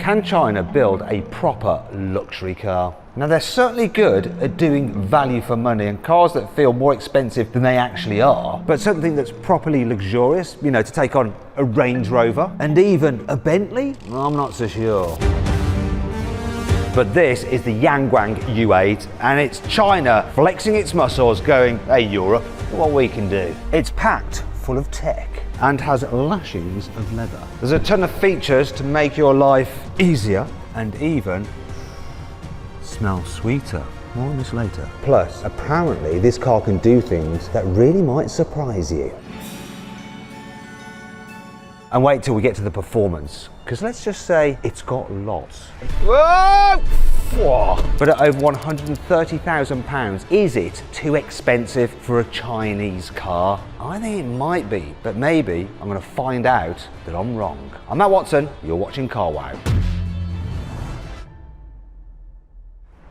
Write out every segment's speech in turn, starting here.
Can China build a proper luxury car? Now they're certainly good at doing value for money and cars that feel more expensive than they actually are, but something that's properly luxurious, you know, to take on a Range Rover and even a Bentley? I'm not so sure. But this is the Yangwang U8 and it's China flexing its muscles going, hey Europe, what we can do. It's packed full of tech and has lashings of leather. There's a ton of features to make your life easier and even smell sweeter. More on this later. Plus, apparently this car can do things that really might surprise you. And wait till we get to the performance, because let's just say it's got lots. Whoa! But at over £130,000, is it too expensive for a Chinese car? I think it might be, but maybe I'm going to find out that I'm wrong. I'm Matt Watson, you're watching Car Wow.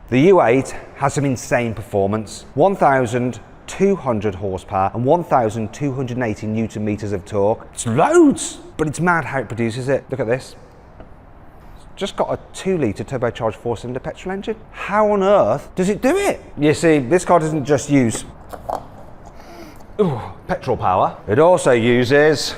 The U8 has some insane performance, 1,200 horsepower and 1,280 newton meters of torque. It's loads, but it's mad how it produces it. Look at this. It's just got a 2-litre turbocharged 4-cylinder petrol engine. How on earth does it do it? You see, this car doesn't just use petrol power. It also uses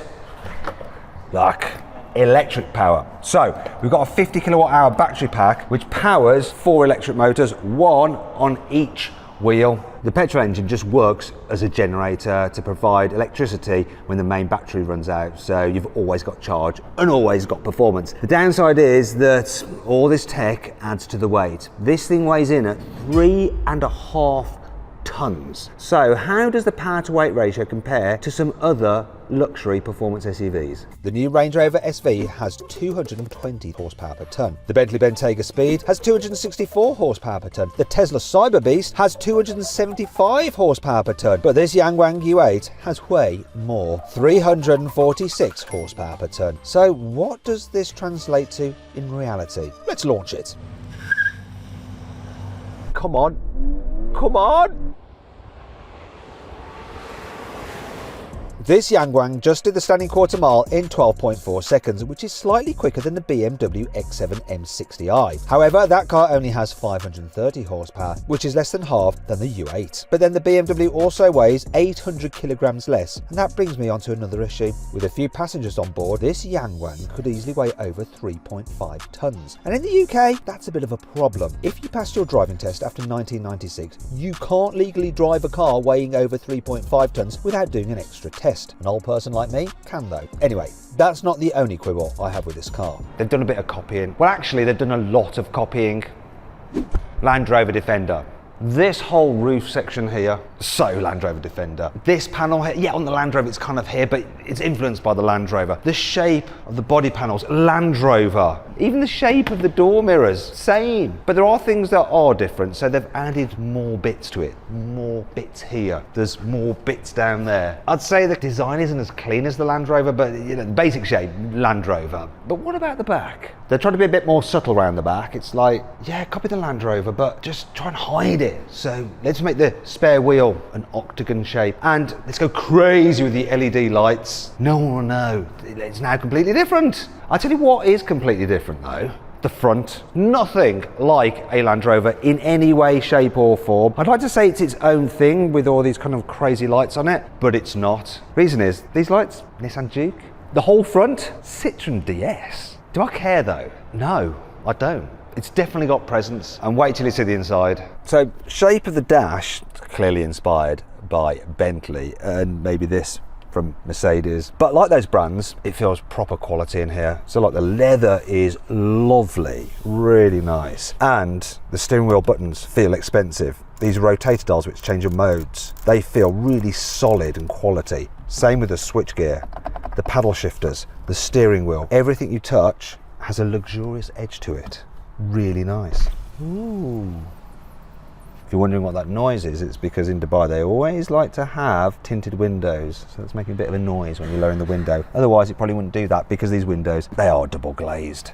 electric power. So we've got a 50 kilowatt hour battery pack which powers 4 electric motors, one on each wheel. The petrol engine just works as a generator to provide electricity when the main battery runs out, so you've always got charge and always got performance. The downside is that all this tech adds to the weight. This thing weighs in at 3.5 tons. So how does the power to weight ratio compare to some other luxury performance SUVs? The new Range Rover SV has 220 horsepower per tonne. The Bentley Bentayga Speed has 264 horsepower per tonne. The Tesla Cyber Beast has 275 horsepower per tonne. But this Yangwang U8 has way more, 346 horsepower per tonne. So what does this translate to in reality? Let's launch it. Come on. Come on! This Yangwang just did the standing quarter mile in 12.4 seconds, which is slightly quicker than the BMW X7 M60i. However, that car only has 530 horsepower, which is less than half than the U8. But then the BMW also weighs 800 kilograms less, and that brings me on to another issue. With a few passengers on board, this Yangwang could easily weigh over 3.5 tons. And in the UK, that's a bit of a problem. If you passed your driving test after 1996, you can't legally drive a car weighing over 3.5 tons without doing an extra test. An old person like me can though. Anyway, that's not the only quibble I have with this car. They've done a bit of copying. Well, actually, they've done a lot of copying. Land Rover Defender. This whole roof section here, so Land Rover Defender. This panel here, yeah, on the Land Rover it's kind of here, but it's influenced by the Land Rover. The shape of the body panels, Land Rover. Even the shape of the door mirrors, same. But there are things that are different, so they've added more bits to it. More bits here. There's more bits down there. I'd say the design isn't as clean as the Land Rover, but you know, the basic shape, Land Rover. But what about the back? They're trying to be a bit more subtle around the back. It's like, yeah, copy the Land Rover, but just try and hide it. So let's make the spare wheel an octagon shape and let's go crazy with the LED lights. No one will know. It's now completely different. I'll tell you what is completely different though. The front. Nothing like a Land Rover in any way, shape or form. I'd like to say it's its own thing with all these kind of crazy lights on it, but it's not. Reason is, these lights, Nissan Juke. The whole front, Citroen DS. Do I care though? No, I don't. It's definitely got presence, and wait till you see the inside. So, shape of the dash, clearly inspired by Bentley, and maybe this from Mercedes. But like those brands, it feels proper quality in here. So like the leather is lovely, really nice. And the steering wheel buttons feel expensive. These rotator dials which change your modes, they feel really solid and quality. Same with the switchgear, the paddle shifters, the steering wheel. Everything you touch has a luxurious edge to it. Really nice. Ooh. If you're wondering what that noise is, it's because in Dubai they always like to have tinted windows, so it's making a bit of a noise when you're lowering the window. Otherwise it probably wouldn't do that because these windows, they are double glazed.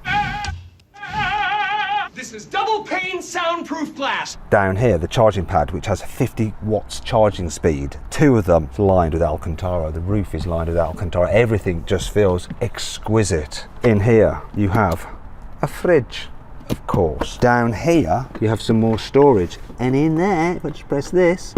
This is double pane soundproof glass. Down here, the charging pad, which has 50 watts charging speed. 2 of them lined with Alcantara. The roof is lined with Alcantara. Everything just feels exquisite. In here, you have a fridge, of course. Down here, you have some more storage. And in there, if I just press this,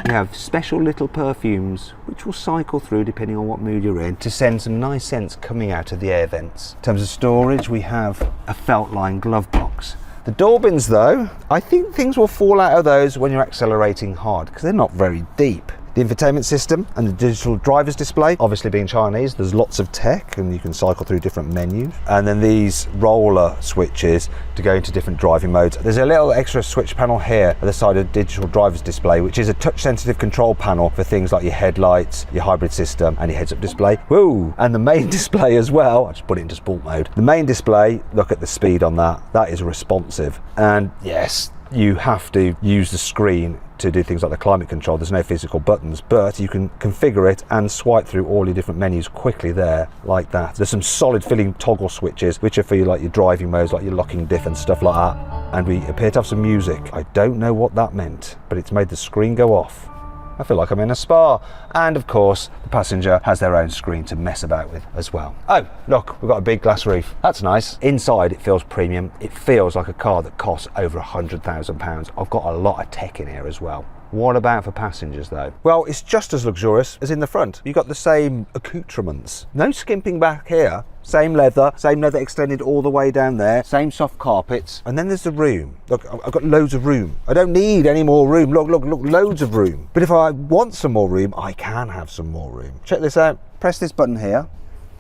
you have special little perfumes, which will cycle through depending on what mood you're in, to send some nice scents coming out of the air vents. In terms of storage, we have a felt-lined glove box. The door bins, though, I think things will fall out of those when you're accelerating hard, because they're not very deep. The infotainment system and the digital driver's display, obviously being Chinese, there's lots of tech and you can cycle through different menus. And then these roller switches to go into different driving modes. There's a little extra switch panel here at the side of the digital driver's display, which is a touch-sensitive control panel for things like your headlights, your hybrid system and your heads-up display. Woo! And the main display as well, I just put it into sport mode. The main display, look at the speed on that, that is responsive. And yes, you have to use the screen to do things like the climate control. There's no physical buttons, but you can configure it and swipe through all your different menus quickly there, like that. There's some solid filling toggle switches, which are for you, like your driving modes, like your locking diff and stuff like that. And we appear to have some music. I don't know what that meant, but it's made the screen go off. I feel like I'm in a spa. And of course, the passenger has their own screen to mess about with as well. Oh, look, we've got a big glass roof. That's nice. Inside, it feels premium. It feels like a car that costs over £100,000. I've got a lot of tech in here as well. What about for passengers though? Well, it's just as luxurious as in the front. You've got the same accoutrements. No skimping back here. Same leather extended all the way down there. Same soft carpets. And then there's the room. Look, I've got loads of room. I don't need any more room. Look, loads of room. But if I want some more room, I can have some more room. Check this out. Press this button here.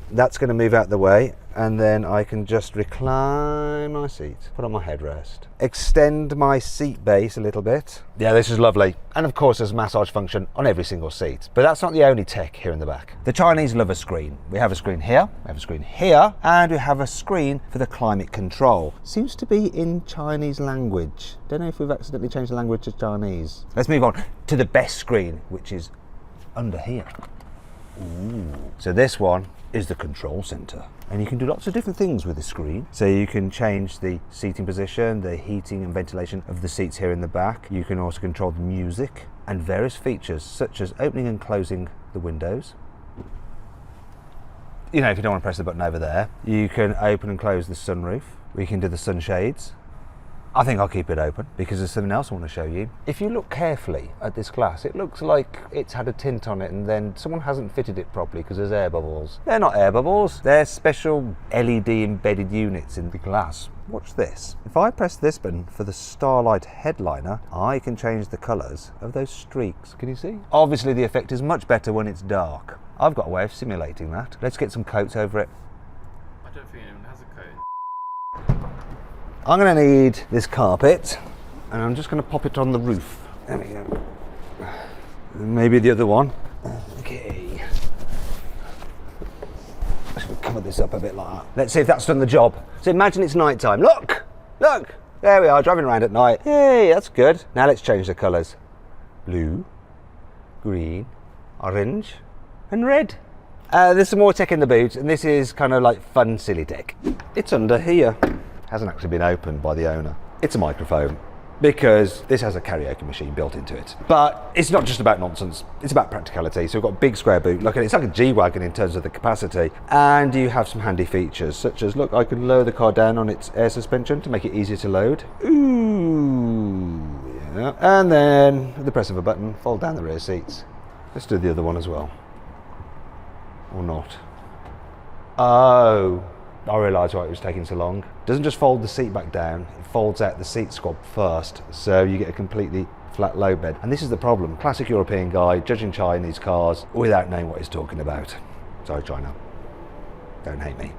That's going to move out the way. And then I can just recline my seat, put on my headrest, extend my seat base a little bit. Yeah, this is lovely. And of course there's a massage function on every single seat, but that's not the only tech here in the back. The Chinese love a screen. We have a screen here, we have a screen here, and we have a screen for the climate control. Seems to be in Chinese language. Don't know if we've accidentally changed the language to Chinese. Let's move on to the best screen, which is under here. Ooh. So this one is the control center. And you can do lots of different things with the screen. So you can change the seating position, the heating and ventilation of the seats here in the back. You can also control the music and various features such as opening and closing the windows. You know, if you don't want to press the button over there, you can open and close the sunroof. We can do the sunshades. I think I'll keep it open because there's something else I want to show you. If you look carefully at this glass, it looks like it's had a tint on it and then someone hasn't fitted it properly because there's air bubbles. They're not air bubbles, they're special LED embedded units in the glass. Watch this. If I press this button for the Starlight headliner, I can change the colours of those streaks. Can you see? Obviously the effect is much better when it's dark. I've got a way of simulating that. Let's get some coats over it. I don't think anyone has a coat. I'm going to need this carpet and I'm just going to pop it on the roof. There we go. Maybe the other one. Okay. I'll cover this up a bit like that. Let's see if that's done the job. So imagine it's night time. Look! Look! There we are, driving around at night. Hey, that's good. Now let's change the colours. Blue, green, orange and red. There's some more tech in the boot and this is kind of like fun, silly tech. It's under here. Hasn't actually been opened by the owner. It's a microphone because this has a karaoke machine built into it. But it's not just about nonsense, it's about practicality. So we've got a big square boot. Look, it's like a G-Wagon in terms of the capacity. And you have some handy features such as, look, I can lower the car down on its air suspension to make it easier to load. Ooh, yeah. And then with the press of a button, fold down the rear seats. Let's do the other one as well. Or not. Oh. I realised why it was taking so long. It doesn't just fold the seat back down, it folds out the seat squab first, so you get a completely flat low bed. And this is the problem. Classic European guy judging Chinese cars without knowing what he's talking about. Sorry, China. Don't hate me.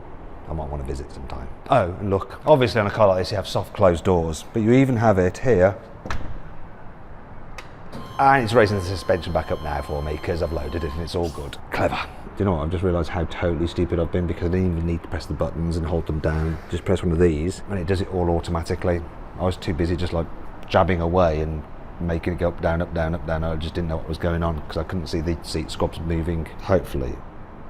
I might want to visit sometime. Oh, and look, obviously on a car like this you have soft closed doors, but you even have it here. And it's raising the suspension back up now for me because I've loaded it and it's all good. Clever. Do you know what, I've just realised how totally stupid I've been because I didn't even need to press the buttons and hold them down. Just press one of these and it does it all automatically. I was too busy just like jabbing away and making it go up, down, up, down, up, down. I just didn't know what was going on because I couldn't see the seat squabs moving. Hopefully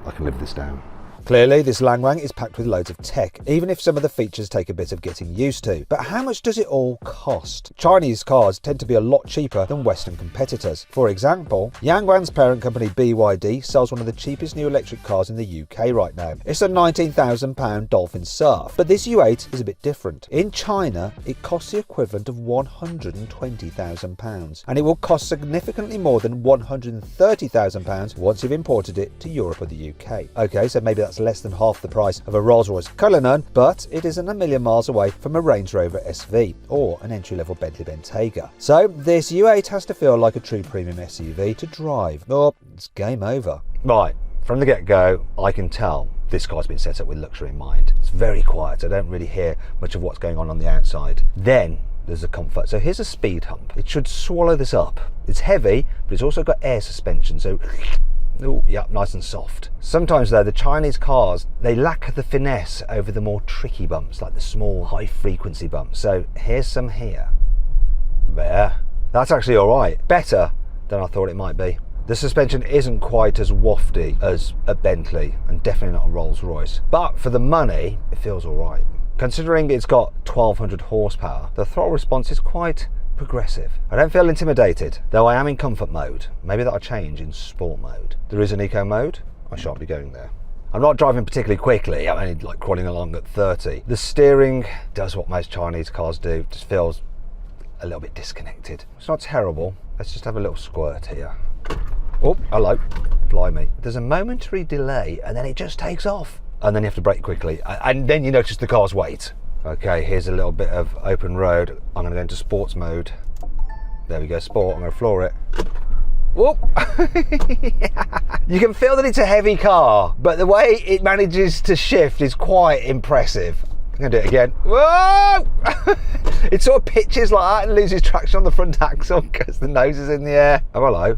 I can live this down. Clearly, this Langwang is packed with loads of tech, even if some of the features take a bit of getting used to. But how much does it all cost? Chinese cars tend to be a lot cheaper than Western competitors. For example, Yangwan's parent company BYD sells one of the cheapest new electric cars in the UK right now. It's a £19,000 Dolphin Surf, but this U8 is a bit different. In China, it costs the equivalent of £120,000, and it will cost significantly more than £130,000 once you've imported it to Europe or the UK. Okay, so maybe that's less than half the price of a Rolls-Royce Cullinan, but it isn't a million miles away from a Range Rover SV or an entry-level Bentley Bentayga. So this U8 has to feel like a true premium SUV to drive, or it's game over. Right, from the get-go, I can tell this car's been set up with luxury in mind. It's very quiet, I don't really hear much of what's going on the outside. Then there's the comfort. So here's a speed hump. It should swallow this up. It's heavy, but it's also got air suspension, so oh, yeah, nice and soft. Sometimes though, the Chinese cars, they lack the finesse over the more tricky bumps, like the small high frequency bumps. So here's some here. There. That's actually all right. Better than I thought it might be. The suspension isn't quite as wafty as a Bentley, and definitely not a Rolls-Royce. But for the money, it feels all right. Considering it's got 1200 horsepower, the throttle response is quite progressive. I don't feel intimidated, though I am in comfort mode. Maybe that'll change in sport mode. There is an eco mode. I shan't be going there. I'm not driving particularly quickly. I'm only like crawling along at 30. The steering does what most Chinese cars do. It just feels a little bit disconnected. It's not terrible. Let's just have a little squirt here. Oh, hello. Blimey. There's a momentary delay and then it just takes off. And then you have to brake quickly. And then you notice the car's weight. Okay, here's a little bit of open road. I'm gonna go into sports mode. There we go, sport, I'm gonna floor it. Whoop! You can feel that it's a heavy car, but the way it manages to shift is quite impressive. I'm gonna do it again. Whoa! It sort of pitches like that and loses traction on the front axle because the nose is in the air. Oh, hello.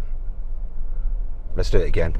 Let's do it again.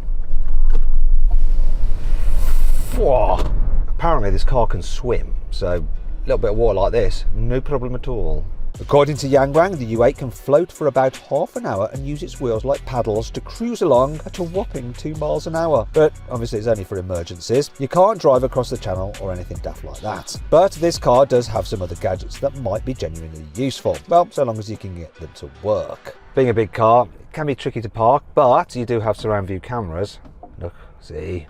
Whoa. Apparently this car can swim, so a little bit of water like this, no problem at all. According to Yangwang, the U8 can float for about half an hour and use its wheels like paddles to cruise along at a whopping 2 miles an hour. But obviously it's only for emergencies. You can't drive across the channel or anything daft like that. But this car does have some other gadgets that might be genuinely useful. Well, so long as you can get them to work. Being a big car, it can be tricky to park, but you do have surround view cameras. Look, see,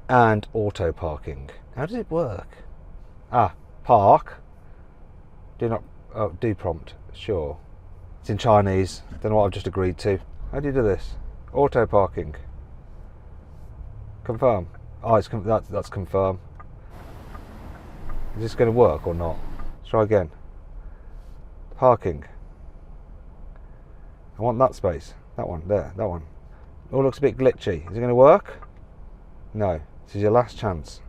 and auto parking. How does it work? Ah, park. Do not. Oh, do prompt, sure. It's in Chinese, don't know what I've just agreed to. How do you do this? Auto parking. Confirm. Oh, that's confirm. Is this going to work or not? Let's try again. Parking. I want that space. That one, there, that one. Oh, looks a bit glitchy. Is it going to work? No. This is your last chance.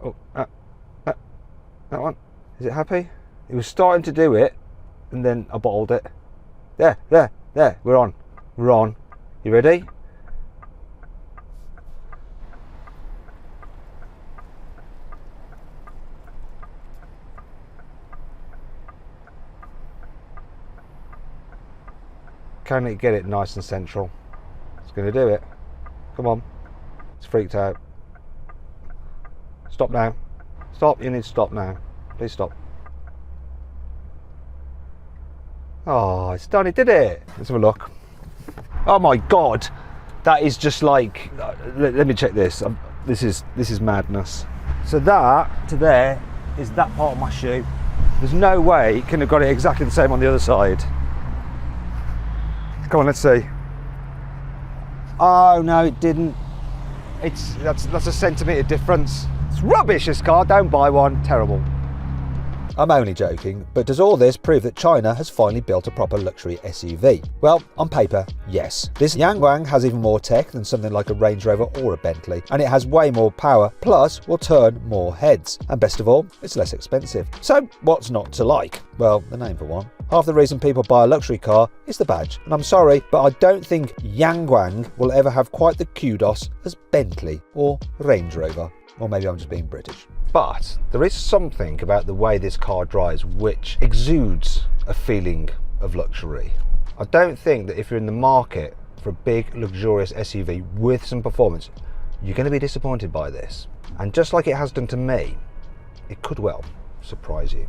Oh, that one. Is it happy? It was starting to do it, and then I bottled it. There, we're on. We're on. You ready? Can it get it nice and central? It's going to do it. Come on. It's freaked out. Stop now. Stop. You need to stop now. Please stop. Oh, it's done it, did it? Let's have a look. Oh my God. That is just like, let me check this. This is madness. So that to there is that part of my shoe. There's no way it can have got it exactly the same on the other side. Come on, let's see. Oh no, it didn't. That's a centimetre difference. It's rubbish, this car, don't buy one, terrible. I'm only joking, but does all this prove that China has finally built a proper luxury SUV? Well, on paper, yes. This Yangwang has even more tech than something like a Range Rover or a Bentley, and it has way more power, plus will turn more heads. And best of all, it's less expensive. So what's not to like? Well, the name for one. Half the reason people buy a luxury car is the badge. And I'm sorry, but I don't think Yangwang will ever have quite the kudos as Bentley or Range Rover. Or maybe I'm just being British. But there is something about the way this car drives which exudes a feeling of luxury. I don't think that if you're in the market for a big luxurious SUV with some performance, You're going to be disappointed by this, and just like it has done to me, it could well surprise you.